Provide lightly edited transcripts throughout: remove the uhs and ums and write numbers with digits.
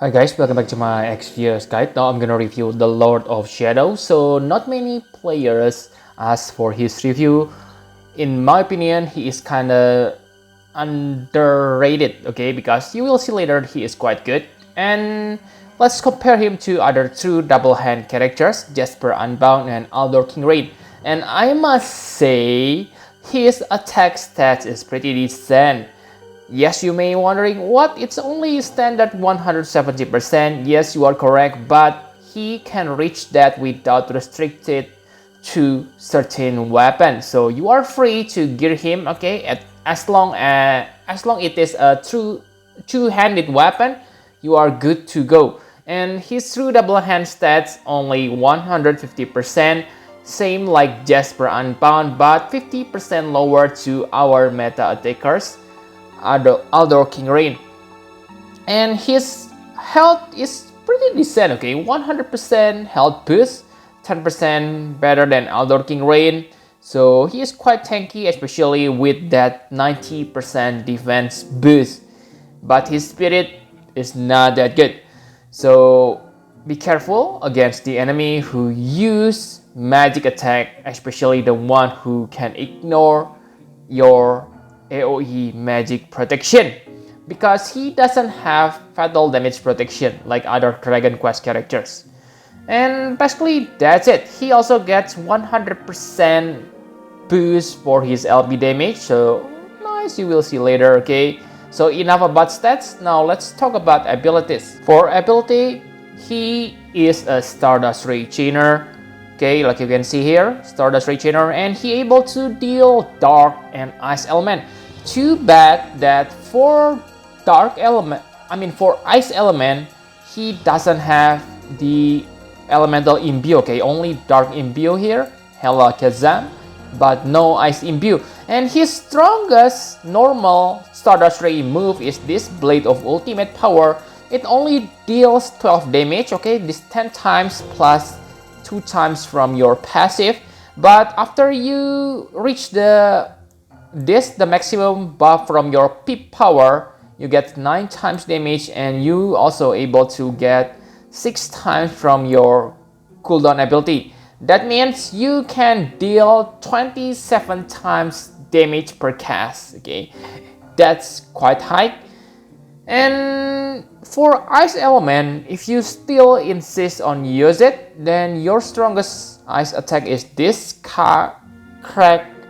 Hi guys, welcome back to my XGS guide. Now I'm gonna review the Lord of Shadow. So not many players ask for his review. In my opinion, he is kinda underrated, okay? Because you will see later he is quite good. And let's compare him to other two double hand characters, Jasper Unbound and Aldor Kingraid. And I must say, his attack stats is pretty decent. Yes, you may be wondering, what? It's only standard 170%. Yes, you are correct, but he can reach that without restricted to certain weapons. So you are free to gear him, okay? As long it is a true two-handed weapon, you are good to go. And his true double hand stats only 150%, same like Jasper Unbound, but 50% lower to our meta attackers. Aldor Kingraid. And his health is pretty decent, okay? 100% health boost, 10% better than Aldor Kingraid. So he is quite tanky, especially with that 90% defense boost. But his spirit is not that good. So be careful against the enemy who use magic attack, especially the one who can ignore your AoE magic protection, because he doesn't have fatal damage protection like other Dragon Quest characters. And basically that's it. He also gets 100% boost for his LB damage, so nice, you will see later, okay? So enough about stats, now let's talk about abilities. For ability, he is a Stardust Ray Chainer. Okay, like you can see here, Stardust Ray Chainer, and he able to deal Dark and Ice Element. Too bad that for Ice Element, he doesn't have the Elemental Imbue, okay, only Dark Imbue here, Hela Kazam, but no Ice Imbue. And his strongest normal Stardust Ray move is this Blade of Ultimate Power. It only deals 12 damage, okay, this 10 times plus 2 times from your passive, but after you reach the maximum buff from your peep power, you get 9 times damage, and you also able to get 6 times from your cooldown ability. That means you can deal 27 times damage per cast, okay? That's quite high. And for Ice Element, if you still insist on use it, then your strongest ice attack is this Crack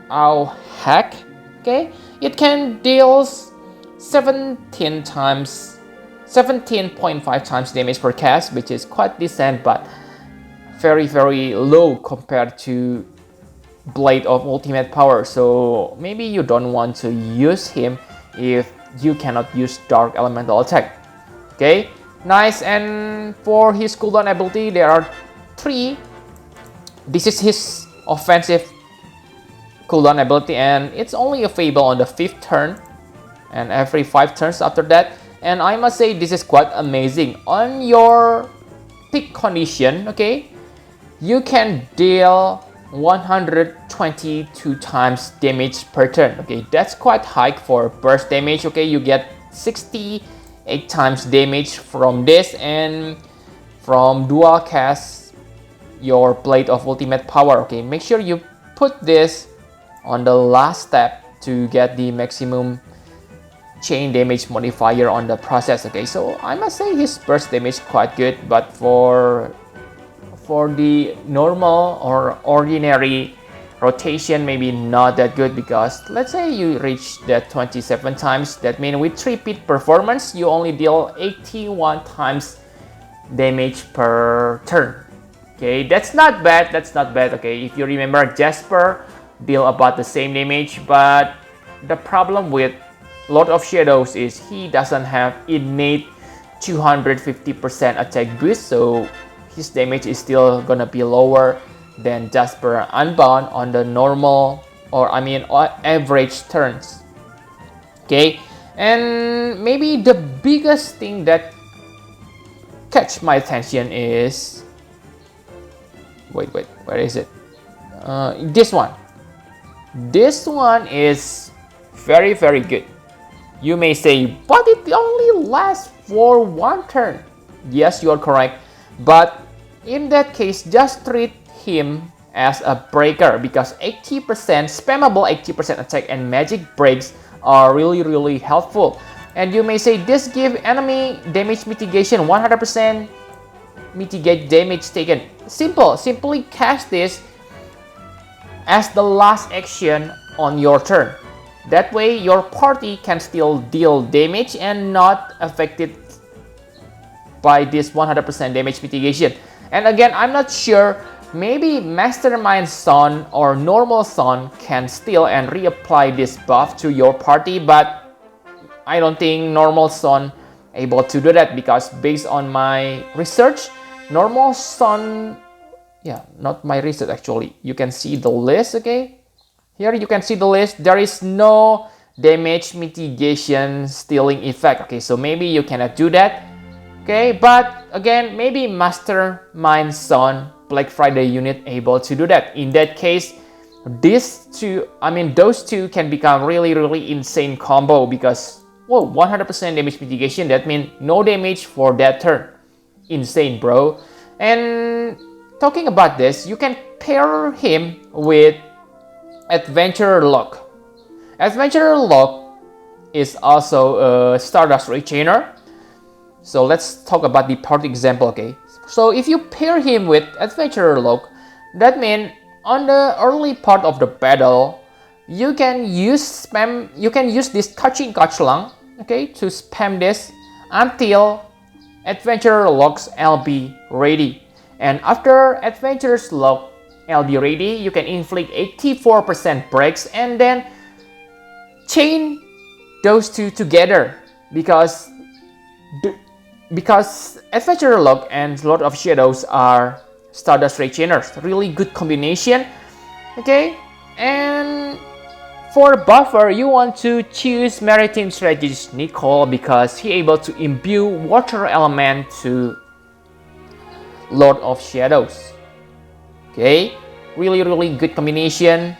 Owl Hack. Okay, it can deal 17.5 times damage per cast, which is quite decent, but very low compared to Blade of Ultimate Power. So maybe you don't want to use him if you cannot use Dark Elemental Attack. Okay, nice. And for his cooldown ability, there are 3. This is his offensive cooldown ability, and it's only available on the 5th turn and every 5 turns after that. And I must say, this is quite amazing. On your peak condition, okay, you can deal 122 times damage per turn. Okay, that's quite high for burst damage. Okay, you get 68 times damage from this, and from dual cast your Blade of Ultimate Power. Okay, make sure you put this on the last step to get the maximum chain damage modifier on the process. Okay, so I must say his burst damage quite good, but for the normal or ordinary rotation, maybe not that good, because let's say you reach that 27 times, that means with 3-peat performance, you only deal 81 times damage per turn. Okay, that's not bad, okay. If you remember, Jasper deal about the same damage, but the problem with Lord of Shadows is he doesn't have innate 250% attack boost, so his damage is still gonna be lower than Jasper Unbound on the normal, or average turns. Okay, and maybe the biggest thing that catch my attention is, wait, where is it? This one. This one is very good. You may say, but it only lasts for 1 turn. Yes, you are correct. But in that case, just treat him as a breaker because 80% spammable 80% attack and magic breaks are really helpful. And you may say this give enemy damage mitigation 100% mitigate damage taken. Simple, simply cast this as the last action on your turn. That way your party can still deal damage and not affected by this 100% damage mitigation. And again, I'm not sure, maybe Mastermind Son or Normal Son can steal and reapply this buff to your party, but I don't think Normal Son able to do that because based on my research, Normal Son, yeah, not my research actually. You can see the list, okay? Here you can see the list. There is no damage mitigation stealing effect. Okay, so maybe you cannot do that. Okay, but again, maybe Mastermind Son Black Friday unit able to do that. In that case, those two can become really insane combo because, whoa, 100% damage mitigation. That means no damage for that turn. Insane, bro. And talking about this, you can pair him with Adventurer Lock. Adventurer Lock is also a Stardust Rechainer. So let's talk about the party example, okay? So if you pair him with Adventurer Lock, that means on the early part of the battle, you can use this Kaching Kachlang, okay, to spam this until Adventurer Lock's LB ready. And after Adventurer's Lock LB ready, you can inflict 84% breaks and then chain those two together because Adventurer Lock and Lord of Shadows are Stardust Rechainers. Really good combination. Okay, and for buffer, you want to choose Maritime Strategist Nicole because he able to imbue water element to Lord of Shadows. Okay, really good combination.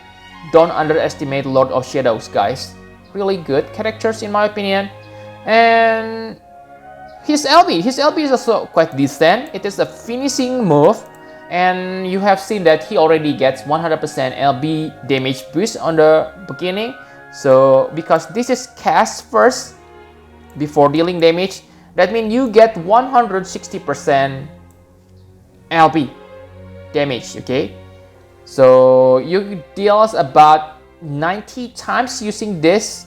Don't underestimate Lord of Shadows, guys. Really good characters in my opinion. And his LB is also quite decent. It is a finishing move, and you have seen that he already gets 100% LB damage boost on the beginning. So because this is cast first before dealing damage, that means you get 160% LB damage. Okay, so you deals about 90 times using this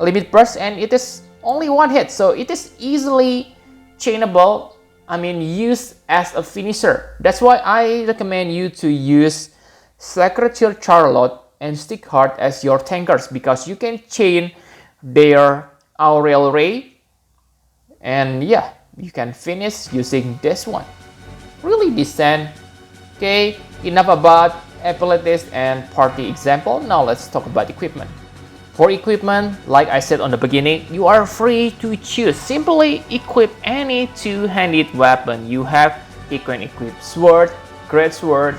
limit burst, and it is only one hit, so it is easily chainable. Used as a finisher. That's why I recommend you to use Secretary Charlotte and Stickheart as your tankers because you can chain their Aurel Ray, and yeah, you can finish using this one. Really decent. Okay, enough about abilities and party example. Now let's talk about equipment. For equipment, like I said on the beginning, you are free to choose. Simply equip any two-handed weapon. You can equip sword, great sword,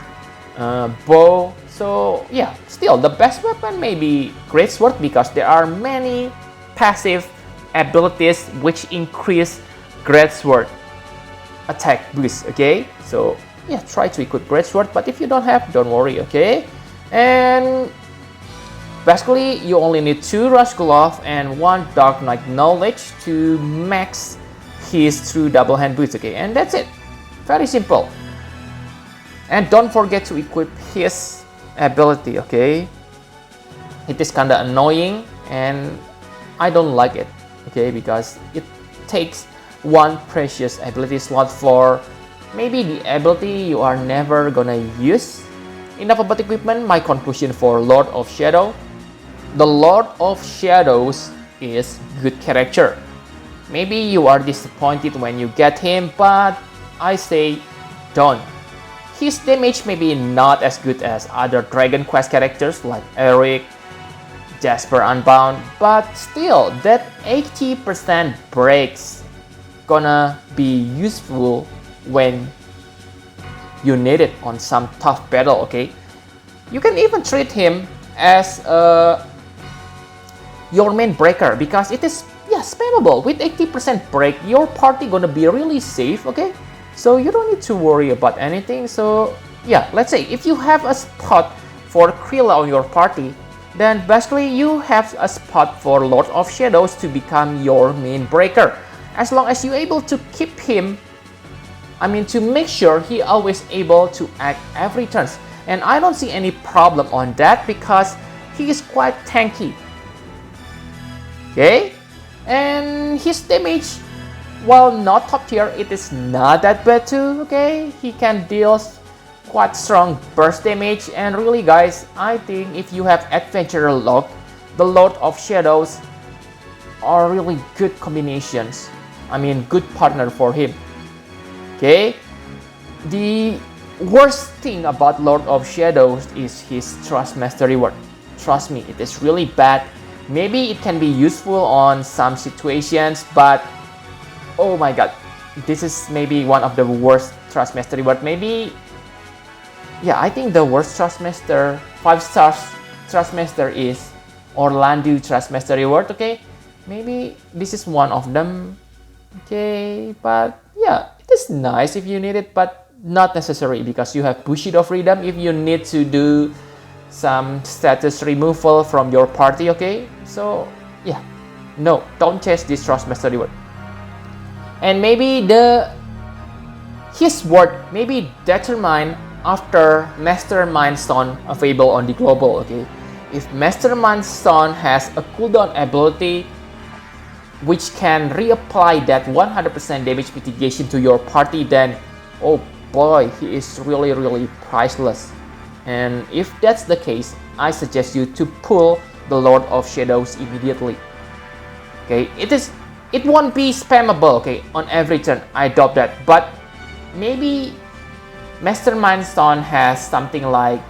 bow. So yeah, still the best weapon may be great sword because there are many passive abilities which increase great sword attack boost. Okay, so yeah, try to equip great sword, but if you don't have, don't worry. Okay, and basically, you only need 2 Rush Glove and 1 Dark Knight Knowledge to max his true double hand boots, okay? And that's it. Very simple. And don't forget to equip his ability, okay? It is kinda annoying and I don't like it, okay? Because it takes 1 precious ability slot for maybe the ability you are never gonna use. Enough about equipment. My conclusion for Lord of Shadow. The Lord of Shadows is good character. Maybe you are disappointed when you get him, but I say don't. His damage may be not as good as other Dragon Quest characters like Eric, Jasper Unbound, but still that 80% breaks gonna be useful when you need it on some tough battle, okay? You can even treat him as your main breaker because it is spammable. With 80% break, your party gonna be really safe, okay? So you don't need to worry about anything. So yeah, let's say if you have a spot for Krilla on your party, then basically you have a spot for Lord of Shadows to become your main breaker. As long as you're able to keep him, to make sure he always able to act every turn. And I don't see any problem on that because he is quite tanky. Okay? And his damage, while not top tier, it is not that bad too, okay? He can deal quite strong burst damage, and really guys, I think if you have Adventurer Lock, the Lord of Shadows are really good combinations. Good partner for him. Okay? The worst thing about Lord of Shadows is his Trust Master reward. Trust me, it is really bad. Maybe it can be useful on some situations, but oh my god, this is maybe one of the worst Trust Master reward. Maybe, yeah, I think the worst Trust Master, 5 stars Trust Master is Orlando Trust Master reward, okay? Maybe this is one of them, okay? But yeah, it is nice if you need it, but not necessary because you have Bushido Freedom if you need to do some status removal from your party, okay? So yeah, no, don't chase this Trust Master reward. And maybe his word maybe determine after Mastermind Stone available on the global, okay? If Mastermind Stone has a cooldown ability which can reapply that 100% damage mitigation to your party, then oh boy, he is really priceless. And if that's the case, I suggest you to pull the Lord of Shadows immediately. Okay, it won't be spammable, okay, on every turn, I doubt that, but maybe Mastermind Stone has something like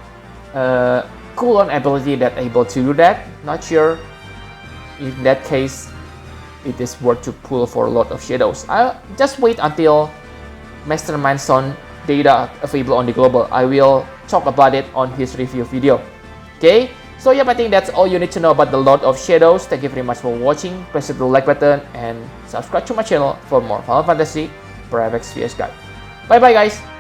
cooldown ability that able to do that. Not sure. In that case, it is worth to pull for Lord of Shadows. I'll just wait until Mastermind Stone data available on the global. I will talk about it on his review video. Okay, so yeah, I think that's all you need to know about the Lord of Shadows. Thank you very much for watching. Press the like button and subscribe to my channel for more Final Fantasy Private Spheres guide. Bye bye guys.